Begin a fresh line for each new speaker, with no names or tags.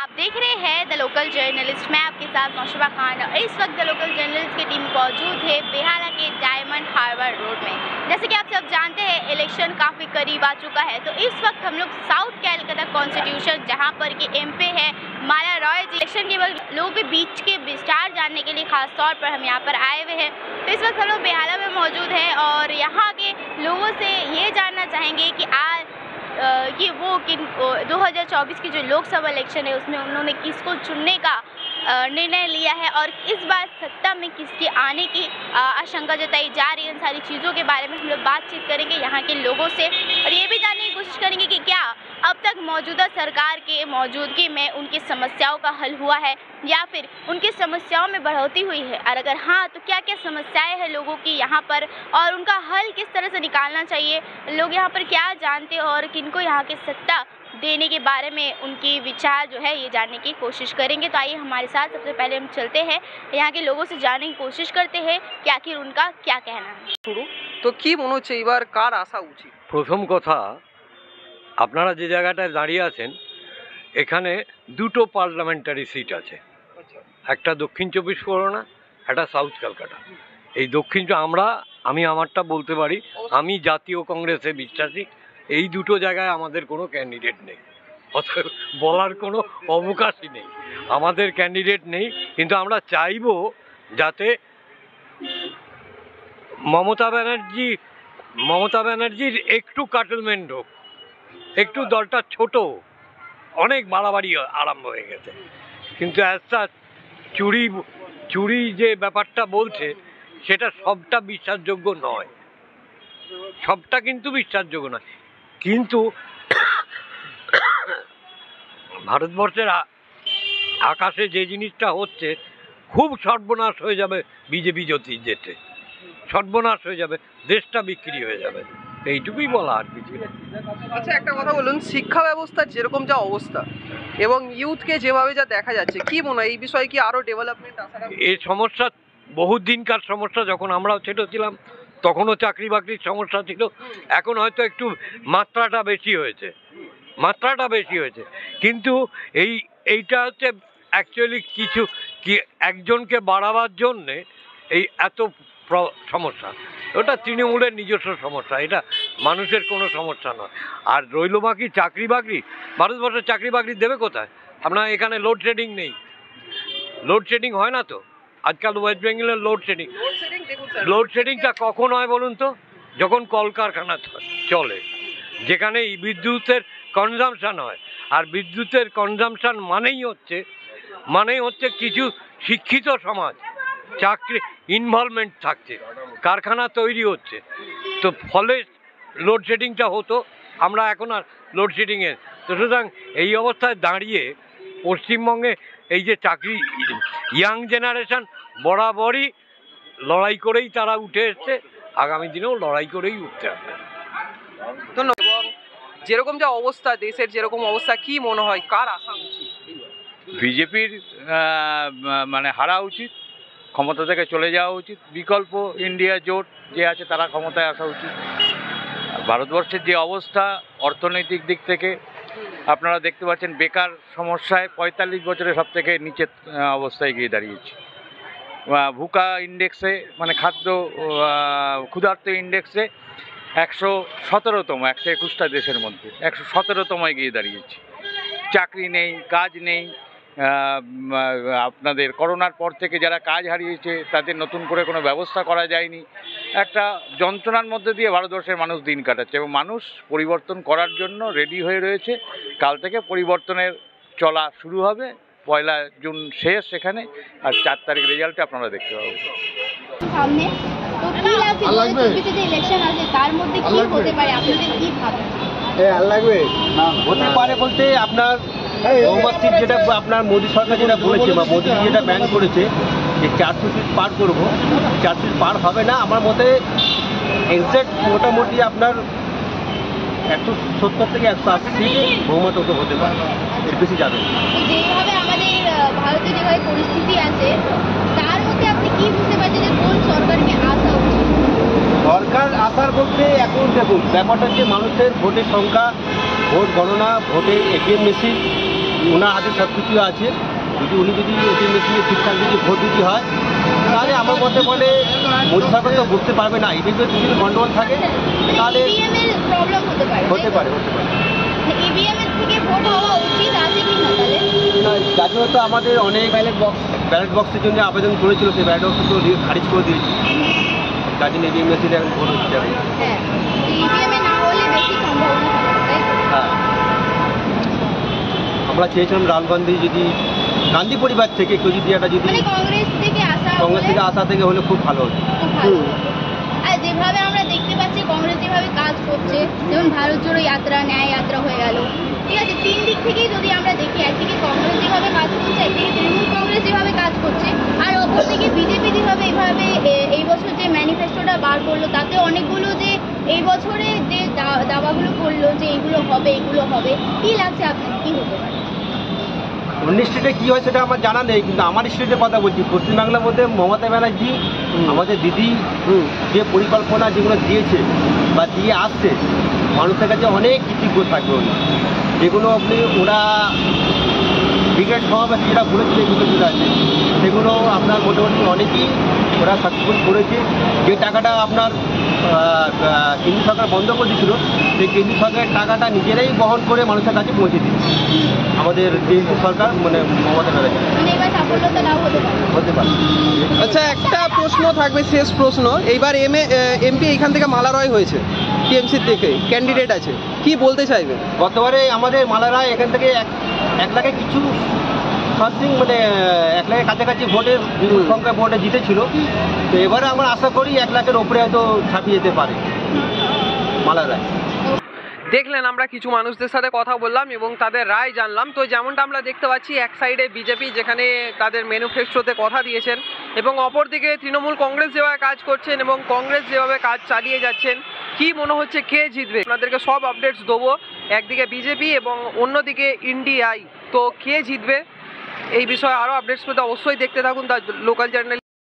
आप देख रहे हैं द लोकल जर्नलिस्ट। मैं आपके साथ नौशबा खान और इस वक्त द लोकल जर्नलिस्ट की टीम मौजूद है बेहाला के डायमंड हार्बर रोड में। जैसे कि आप सब जानते हैं इलेक्शन काफ़ी करीब आ चुका है, तो इस वक्त हम लोग साउथ कैलकाटा कॉन्स्टिट्यूशन जहां पर कि एमपी है माला रॉय जी, इलेक्शन के बाद लोगों के बीच के विस्तार जानने के लिए खास तौर पर हम यहाँ पर आए हुए हैं। तो इस वक्त हम लोग बेहाला में मौजूद हैं और यहाँ के लोगों से ये जानना चाहेंगे कि आज कि वो किन 2024 की जो लोकसभा इलेक्शन है उसमें उन्होंने किसको चुनने का निर्णय लिया है और इस बार सत्ता में किसके आने की आशंका जताई जा रही है। इन सारी चीज़ों के बारे में हम लोग बातचीत करेंगे यहाँ के लोगों से और ये भी जानने की कोशिश करेंगे कि क्या अब तक मौजूदा सरकार के मौजूदगी में उनकी समस्याओं का हल हुआ है या फिर उनकी समस्याओं में बढ़ोतरी हुई है, और अगर हाँ तो क्या क्या समस्याएं हैं लोगों की यहाँ पर और उनका हल किस तरह से निकालना चाहिए, लोग यहाँ पर क्या जानते हैं और किनको यहाँ की सत्ता देने के बारे में उनकी विचार जो है ये जानने की कोशिश करेंगे। तो आइए हमारे साथ सबसे पहले हम चलते हैं यहाँ के लोगों से जानने की कोशिश करते हैं कि आखिर उनका क्या कहना है।
शुरू तो কি মনে হচ্ছে এবার কার আসা উচিত?
প্রথম কথা, আপনারা যে জায়গাটায় দাঁড়িয়ে আছেন এখানে দুটো পার্লামেন্টারি সিট আছে, একটা দক্ষিণ চব্বিশ পরগনা, একটা সাউথ ক্যালকাটা। এই আমি আমারটা বলতে পারি, আমি জাতীয় কংগ্রেসে বিশ্বাসী। এই দুটো জায়গায় আমাদের কোনো ক্যান্ডিডেট নেই, অতএব বলার কোনো অবকাশই নেই। আমাদের ক্যান্ডিডেট নেই, কিন্তু আমরা চাইবো যাতে মমতা ব্যানার্জির একটু কাটলমেন্ট হোক, একটু দলটা ছোট, অনেক বাড়াবাড়ি আরম্ভ হয়ে গেছে। কিন্তু একটা চুরি যে ব্যাপারটা বলছে সেটা সবটা বিশ্বাসযোগ্য নয়, সবটা কিন্তু বিশ্বাসযোগ্য নয়। কিন্তু ভারতবর্ষের আকাশে যে জিনিসটা হচ্ছে খুব সর্বনাশ হয়ে যাবে, বিজেপি যদি জেতে সর্বনাশ হয়ে যাবে, দেশটা বিক্রি হয়ে যাবে, এইটুকুই বলা আর কিছু।
আচ্ছা, একটা কথা বলুন, শিক্ষা ব্যবস্থার যেরকম যা অবস্থা এবং ইউথকে যেভাবে যা দেখা যাচ্ছে, কি মনে হয় এই বিষয়ে কি আরো ডেভেলপমেন্ট আসা?
এই সমস্যা বহুত দিনকার সমস্যা, যখন আমরাও ছোট ছিলাম তখনও চাকরি বাকরির সমস্যা ছিল, এখন হয়তো একটু মাত্রাটা বেশি হয়েছে। কিন্তু এইটা হচ্ছে অ্যাকচুয়ালি একজনকে বাড়াবার জন্যে এই এত সমস্যা, ওটা তৃণমূলের নিজস্ব সমস্যা, এটা মানুষের কোনো সমস্যা নয়। আর রইল বাকি চাকরি বাকরি, ভারতবর্ষের চাকরি বাকরি দেবে কোথায়? আপনার এখানে লোডশেডিং নেই, লোডশেডিং হয় না তো আজকাল ওয়েস্ট বেঙ্গলের লোডশেডিংটা কখন হয় বলুন তো? যখন কলকারখানা চলে, যেখানে বিদ্যুতের কনজামশান হয়। আর বিদ্যুতের কনজামশান মানেই হচ্ছে কিছু শিক্ষিত সমাজ, চাকরি ইনভলভমেন্ট থাকছে, কারখানা তৈরি হচ্ছে, তো ফলে লোডশেডিংটা হতো। আমরা এখন আর লোডশেডিংয়ের, তো সুতরাং এই অবস্থায় দাঁড়িয়ে পশ্চিমবঙ্গে এই যে চাকরি, ইয়াং জেনারেশন বরাবরই লড়াই করেই তারা উঠে এসছে, আগামী দিনেও লড়াই করেই উঠতে হবে।
ধন্যবাদ। এবং যেরকম যা অবস্থা, দেশের যেরকম অবস্থা, কি মনে হয় কার আসা উচিত?
বিজেপির মানে হারা উচিত, ক্ষমতা থেকে চলে যাওয়া উচিত, বিকল্প ইন্ডিয়া জোট যে আছে তারা ক্ষমতায় আসা উচিত। ভারতবর্ষের যে অবস্থা অর্থনৈতিক দিক থেকে আপনারা দেখতে পাচ্ছেন, বেকার সমস্যায় 45 বছরে সব থেকে নিচের অবস্থায় গিয়ে দাঁড়িয়েছে। ভুকা ইন্ডেক্সে মানে ক্ষুধার্ত ইন্ডেক্সে 117তম, 121টা দেশের মধ্যে 117তমায় গিয়ে দাঁড়িয়েছে। চাকরি নেই, কাজ নেই। আপনাদের করোনার পর থেকে যারা কাজ হারিয়েছে তাদের নতুন করে কোনো ব্যবস্থা করা যায়নি। একটা যন্ত্রণার মধ্যে দিয়ে ভারতবর্ষের মানুষ দিন কাটাচ্ছে এবং মানুষ পরিবর্তন করার জন্য রেডি হয়ে রয়েছে। কাল থেকে পরিবর্তনের চলা শুরু হবে, 1 জুন শেষ সেখানে, আর 4 তারিখ রেজাল্টে আপনারা দেখতে পাবেন।
সামনে তো কি লাগছে যে ইলেকশন আছে তার মধ্যে কি হতে পারে, আপনাদের কি ভাবনা?
হতে পারে বলতে আপনার বহুমাত্রিক যেটা আপনার মোদী সরকার যেটা বলেছে বা মোদী যেটা ব্যান করেছে যে 400 ফিট পার করবো, 400 ফিট পার হবে না আমার মতে। এক্সাক্ট মোটামুটি আপনার 170 থেকে 180 বহুমত হতে পারে, এর বেশি যাবে।
যেভাবে আমাদের ভারতে যেভাবে পরিস্থিতি আছে তার মধ্যে আপনি কি বুঝতে পারছেন যে কোন সরকারকে আসা উচিত?
সরকার আসার বলতে এখন দেখুন ব্যাপারটা হচ্ছে মানুষের ভোটের সংখ্যা, ভোট গণনা, ভোটের এটিএম মেশিন, ওনার হাতে সব কিছু আছে। উনি যদি এটিএম মেশিনে ঠিকঠাক যদি ভোট দিতে হয়, তাহলে আমার মতে বলে মোদী সরকার তো বুঝতে পারবে না। ইভিএম যদি গন্ডগোল থাকে তাহলে
ইভিএম এর প্রবলেম হতে পারে।
হতে পারে।
ইভিএম এর থেকে ভোট হওয়া উচিত আছে কি না তাহলে?
জাতীয় তো আমাদের অনেক ব্যালট বক্সের জন্য আবেদন করেছিল, সেই ব্যালট বক্স তো খারিজ করে দিয়েছি। তার জন্য ইভিএম মেশিনে এখন ভোট হচ্ছে যাবে।
হ্যাঁ, ইভিএম এ না হলে বেশি সম্ভাবনা থাকে, তাই তো?
হ্যাঁ, আমরা চেয়েছিলাম রাহুল গান্ধী যদি গান্ধী পরিবার থেকে কেউ যদি একটা যদি
মানে কংগ্রেস থেকে
আসা থেকে হলে খুব ভালো হতো।
খুব ভালো হতো। আর যেভাবে আমরা দেখতে পাচ্ছি কংগ্রেস যেভাবে কাজ করছে, যেমন ভারত জোড়ো যাত্রা, ন্যায় যাত্রা হয়ে গেল, ঠিক আছে, তিন দিক থেকেই যদি আমরা দেখি, একদিকে কংগ্রেস যেভাবে কাজ করছে, একদিকে তৃণমূল কংগ্রেস যেভাবে কাজ করছে, আর অপরদিকে বিজেপি যেভাবে এই বছর যে ম্যানিফেস্টোটা বার করলো, তাতে অনেকগুলো যে এই বছরে যে দাবাগুলো করলো যে এগুলো হবে, কি লাগছে আপনার, কি হতে পারে?
অন্য স্টেটে কী হয় সেটা আমার জানা নেই, কিন্তু আমার স্টেটের কথা বলছি। পশ্চিমবাংলার মধ্যে মমতা ব্যানার্জি আমাদের দিদি যে পরিকল্পনা যেগুলো দিয়েছে বা দিয়ে আসছে, মানুষের কাছে অনেক কৃতজ্ঞ থাকবে উনি। যেগুলো ওরা ব্রিগেড সমাবেশ যেটা বলেছিল এগুলো আছে, সেগুলো আপনার মোটামুটি অনেকেই ওরা সাকসেসফুল করেছে। যে টাকাটা আপনার কেন্দ্র সরকার বন্ধ করে দিয়েছিল, সেই কেন্দ্র সরকারের টাকাটা নিজেরাই বহন করে মানুষের কাছে পৌঁছে দিচ্ছে আমাদের কেন্দ্র সরকার, মানে মমতা ব্যানার্জি।
মানে এবার সাফল্যতা লাভ হতে পারে।
আচ্ছা, একটা প্রশ্ন থাকবে, শেষ প্রশ্ন। এইবার এমপি এইখান থেকে মালা রয় হয়েছে, টিএমসির থেকে ক্যান্ডিডেট আছে, কি বলতে চাইবেন?
গতবারে আমাদের মালারা এখান থেকে এক লাখে কিছু সামথিং, মানে 1 লাখের কাছাকাছি ভোটের সংখ্যা ভোটে জিতেছিল। তো এবারে আমরা আশা করি 1 লাখের ওপরে হয়তো ছাপিয়ে যেতে পারে মালারায়।
দেখলেন, আমরা কিছু মানুষদের সাথে কথা বললাম এবং তাদের রায় জানলাম। তো যেমনটা আমরা দেখতে পাচ্ছি, এক সাইডে বিজেপি যেখানে তাদের ম্যানিফেস্টোতে কথা দিয়েছেন, এবং অপরদিকে তৃণমূল কংগ্রেস যেভাবে কাজ করছেন এবং কংগ্রেস যেভাবে কাজ চালিয়ে যাচ্ছেন, কি মনে হচ্ছে কে জিতবে? আপনাদেরকে সব আপডেটস দেবো, একদিকে বিজেপি এবং অন্যদিকে ইন্ডিয়াই। তো কে জিতবে এই বিষয়ে আরও আপডেটস পেতে অবশ্যই দেখতে থাকুন দ্য লোকাল জার্নাল।